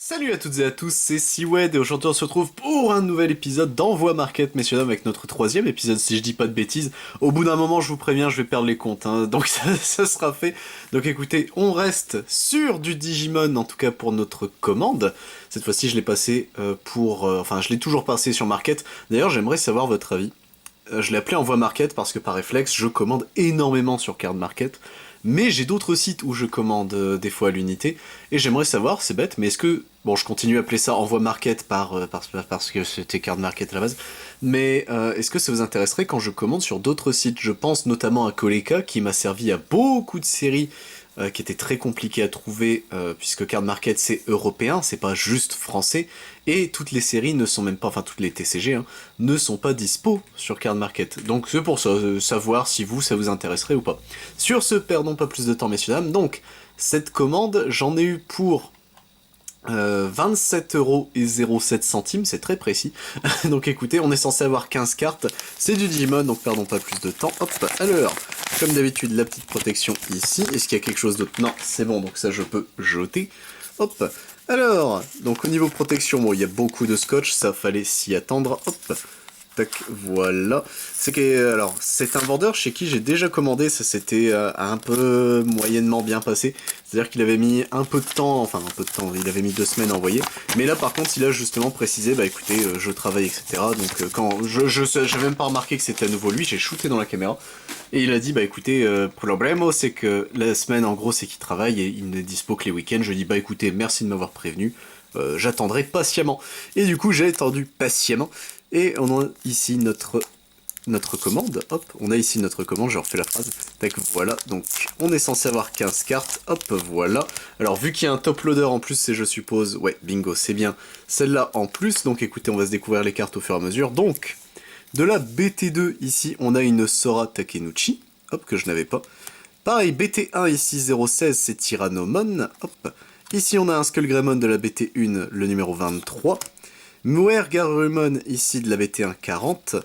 Salut à toutes et à tous, c'est Siwed et aujourd'hui on se retrouve pour un nouvel épisode d'Envoi Market, messieurs dames, avec notre troisième épisode si je dis pas de bêtises. Au bout d'un moment, je vous préviens, je vais perdre les comptes, hein, donc ça sera fait. Donc écoutez, on reste sur du Digimon, en tout cas pour notre commande. Cette fois-ci, je l'ai passé enfin, je l'ai toujours passé sur Market. D'ailleurs, j'aimerais savoir votre avis. Je l'ai appelé Envoi Market parce que par réflexe, je commande énormément sur Card Market. Mais j'ai d'autres sites où je commande des fois à l'unité, et j'aimerais savoir, c'est bête, mais est-ce que, bon, je continue à appeler ça Envoi Market parce que c'était Card Market à la base, mais est-ce que ça vous intéresserait quand je commande sur d'autres sites? Je pense notamment à Koleka, qui m'a servi à beaucoup de séries qui étaient très compliquées à trouver, puisque Card Market c'est européen, c'est pas juste français, et toutes les séries ne sont même pas, enfin toutes les TCG, hein, ne sont pas dispo sur Card Market. Donc c'est pour ça, savoir si vous, ça vous intéresserait ou pas. Sur ce, perdons pas plus de temps, messieurs dames. Donc, cette commande, j'en ai eu pour 27,07€, c'est très précis. Donc écoutez, on est censé avoir 15 cartes, c'est du Digimon, donc perdons pas plus de temps. Hop, alors, comme d'habitude, la petite protection ici. Est-ce qu'il y a quelque chose d'autre? Non, c'est bon, donc ça je peux jeter. Hop, alors, donc au niveau protection, bon, il y a beaucoup de scotch, ça fallait s'y attendre. Hop, tac, voilà. Alors, c'est un vendeur chez qui j'ai déjà commandé, ça s'était un peu moyennement bien passé. C'est-à-dire qu'il avait mis un peu de temps, enfin un peu de temps, il avait mis 2 semaines à envoyer. Mais là, par contre, il a justement précisé, bah écoutez, je travaille, etc. Donc quand j'avais même pas remarqué que c'était à nouveau lui, j'ai shooté dans la caméra. Et il a dit, bah écoutez, problemo, c'est que la semaine, en gros, c'est qu'il travaille et il n'est dispo que les week-ends. Je lui dis, bah écoutez, merci de m'avoir prévenu. J'attendrai patiemment. Et du coup, j'ai attendu patiemment. Et on a ici notre commande. Hop, on a ici notre commande, je refais la phrase. Tac, voilà. Donc, on est censé avoir 15 cartes. Hop, voilà. Alors, vu qu'il y a un top loader en plus, c'est, je suppose... Ouais, bingo, c'est bien celle-là en plus. Donc, écoutez, on va se découvrir les cartes au fur et à mesure. Donc, de la BT2, ici, on a une Sora Takenuchi. Hop, que je n'avais pas. Pareil, BT1, ici, 016, c'est Tyrannomon. Hop. Ici, on a un Skullgreymon de la BT1, le numéro 23. Muer Garurumon, ici de la BT1 40,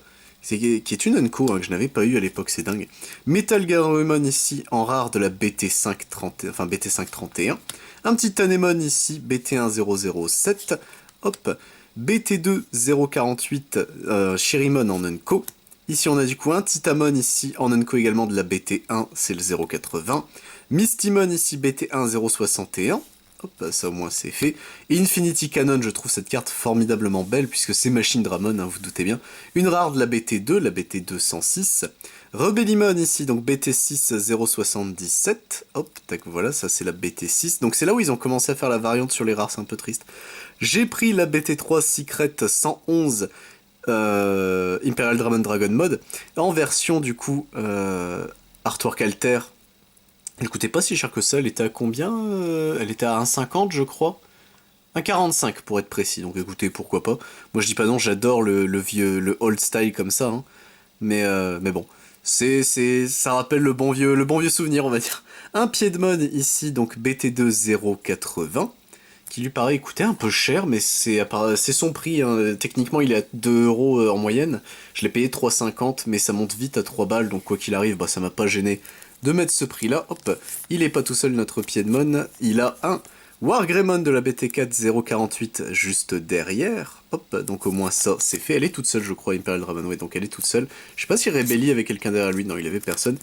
qui est une Unco hein, que je n'avais pas eu à l'époque, c'est dingue. Metal Garurumon ici en rare de la BT5 30, enfin BT5 31. Un petit Tanemon ici, BT1 007. Hop, BT2 048, Shirimon en Unco. Ici on a du coup un Titamon ici en Unco également de la BT1, c'est le 080. Mistimon ici BT1 061. Hop, ça au moins c'est fait. Et Infinity Cannon, je trouve cette carte formidablement belle, puisque c'est Machine Dramon, hein, vous doutez bien. Une rare de la BT2, la BT2 106. Rebellimon ici, donc BT6 077. Hop, tac, voilà, ça c'est la BT6. Donc c'est là où ils ont commencé à faire la variante sur les rares, c'est un peu triste. J'ai pris la BT3 Secret 111 Imperial Dramon Dragon Mode, en version du coup Artwork Alter. Elle coûtait pas si cher que ça, elle était à combien Elle était à 1,50 je crois. 1,45 pour être précis, donc écoutez, pourquoi pas. Moi je dis pas non, j'adore le vieux, le old style comme ça, hein. Mais bon, ça rappelle le bon vieux souvenir, on va dire. Un Piedmon ici, donc BT2 0,80, qui lui paraît coûter un peu cher, mais c'est son prix, hein. Techniquement il est à 2€ en moyenne. Je l'ai payé 3,50, mais ça monte vite à 3 balles, donc quoi qu'il arrive, bah, ça m'a pas gêné de mettre ce prix-là. Hop, il est pas tout seul notre Piedmon, il a un Wargreymon de la BT4 048 juste derrière. Hop, donc au moins ça c'est fait. Elle est toute seule, je crois, Imperial Dragon, ouais, donc elle est toute seule. Je sais pas si Rebelli avait quelqu'un derrière lui, non, il avait personne.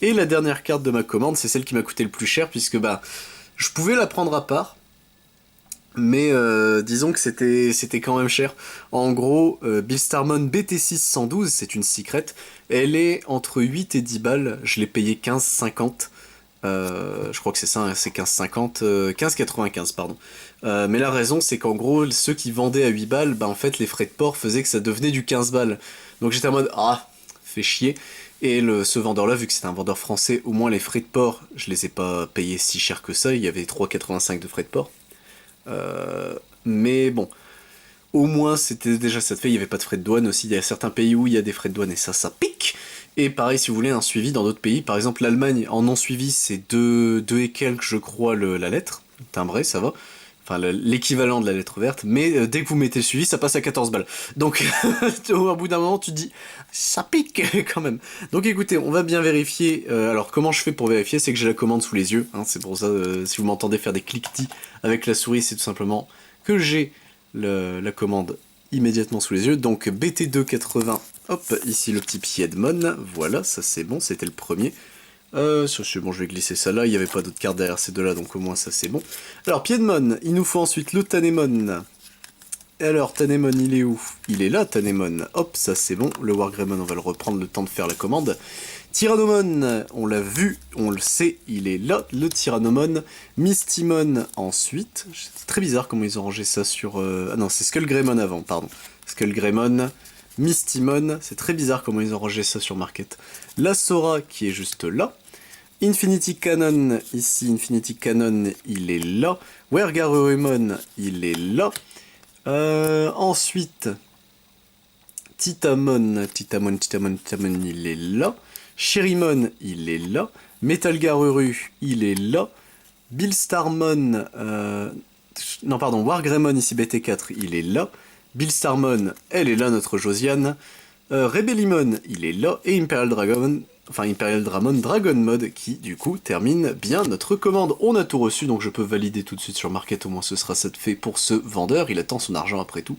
Et la dernière carte de ma commande, c'est celle qui m'a coûté le plus cher, puisque bah, je pouvais la prendre à part, mais disons que c'était quand même cher. En gros, Starmon BT6 112, c'est une secret. Elle est entre 8 et 10 balles. Je l'ai payé 15,50. Je crois que c'est ça, hein, c'est 15,50. 15,95, pardon. Mais la raison, c'est qu'en gros, ceux qui vendaient à 8 balles, bah en fait, les frais de port faisaient que ça devenait du 15 balles. Donc j'étais en mode, ah, fait chier. Et ce vendeur-là, vu que c'était un vendeur français, au moins les frais de port, je les ai pas payés si cher que ça. Il y avait 3,85 de frais de port. Mais bon, au moins c'était déjà ça de fait, il n'y avait pas de frais de douane aussi, il y a certains pays où il y a des frais de douane et ça pique. Et pareil, si vous voulez un suivi dans d'autres pays, par exemple l'Allemagne, en non suivi c'est 2 et quelques je crois la lettre, timbré ça va. enfin l'équivalent de la lettre verte, mais dès que vous mettez le suivi, ça passe à 14 balles. Donc au bout d'un moment, tu te dis, ça pique quand même. Donc écoutez, on va bien vérifier. Alors comment je fais pour vérifier? C'est que j'ai la commande sous les yeux, hein, c'est pour ça, si vous m'entendez faire des cliquetis avec la souris, c'est tout simplement que j'ai la commande immédiatement sous les yeux. Donc BT280, hop, ici le petit Piedmon, voilà, ça c'est bon, c'était le premier. Ça c'est bon, je vais glisser ça là, il n'y avait pas d'autres cartes derrière ces deux-là, donc au moins ça c'est bon. Alors, Piedmon, il nous faut ensuite le Tanemon. Et alors, Tanemon, il est où? Il est là, Tanemon. Hop, ça c'est bon. Le Wargreymon, on va le reprendre le temps de faire la commande. Tyrannomon, on l'a vu, on le sait, il est là, le Tyrannomon. Mistimon, ensuite. C'est très bizarre comment ils ont rangé ça sur... Ah non, c'est Skullgreymon avant, pardon. Skullgreymon, Mistimon, c'est très bizarre comment ils ont rangé ça sur Market. La Sora, qui est juste là. Infinity Cannon, ici, Infinity Cannon, il est là. Wergarurumon, il est là. Ensuite, Titamon, il est là. Sherrymon, il est là. Metal Garuru, il est là. Billstarmon, non pardon, Wargreymon, ici BT4, il est là. Billstarmon, elle est là, notre Josiane. Rebellimon, il est là. Et Imperial Dragon, enfin Imperial Dramon Dragon Mode, qui du coup termine bien notre commande. On a tout reçu, donc je peux valider tout de suite sur Market, au moins ce sera ça de fait pour ce vendeur, il attend son argent après tout.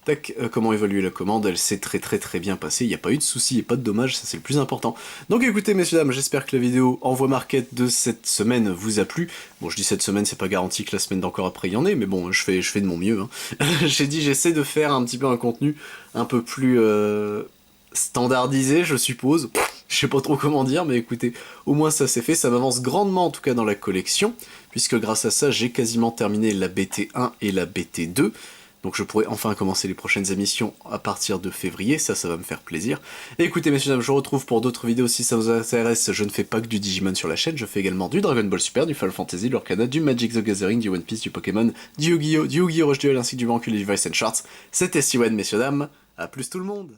Tac, comment évaluer la commande, elle s'est très bien passée, il n'y a pas eu de soucis et pas de dommages, ça c'est le plus important. Donc écoutez messieurs dames, j'espère que la vidéo Envoi Market de cette semaine vous a plu. Bon, je dis cette semaine, c'est pas garanti que la semaine d'encore après il y en ait, mais bon, je fais de mon mieux. Hein. J'ai dit, j'essaie de faire un petit peu un contenu un peu plus standardisé, je suppose. Je sais pas trop comment dire, mais écoutez, au moins ça c'est fait, ça m'avance grandement en tout cas dans la collection, puisque grâce à ça, j'ai quasiment terminé la BT1 et la BT2. Donc je pourrai enfin commencer les prochaines émissions à partir de février, ça va me faire plaisir. Et écoutez messieurs dames, je vous retrouve pour d'autres vidéos si ça vous intéresse. Je ne fais pas que du Digimon sur la chaîne, je fais également du Dragon Ball Super, du Final Fantasy, du Lorcana, du Magic the Gathering, du One Piece, du Pokémon, du Yu-Gi-Oh, Rush Duel ainsi que du Vancouver Device and Charts. C'était Siwen messieurs dames, à plus tout le monde.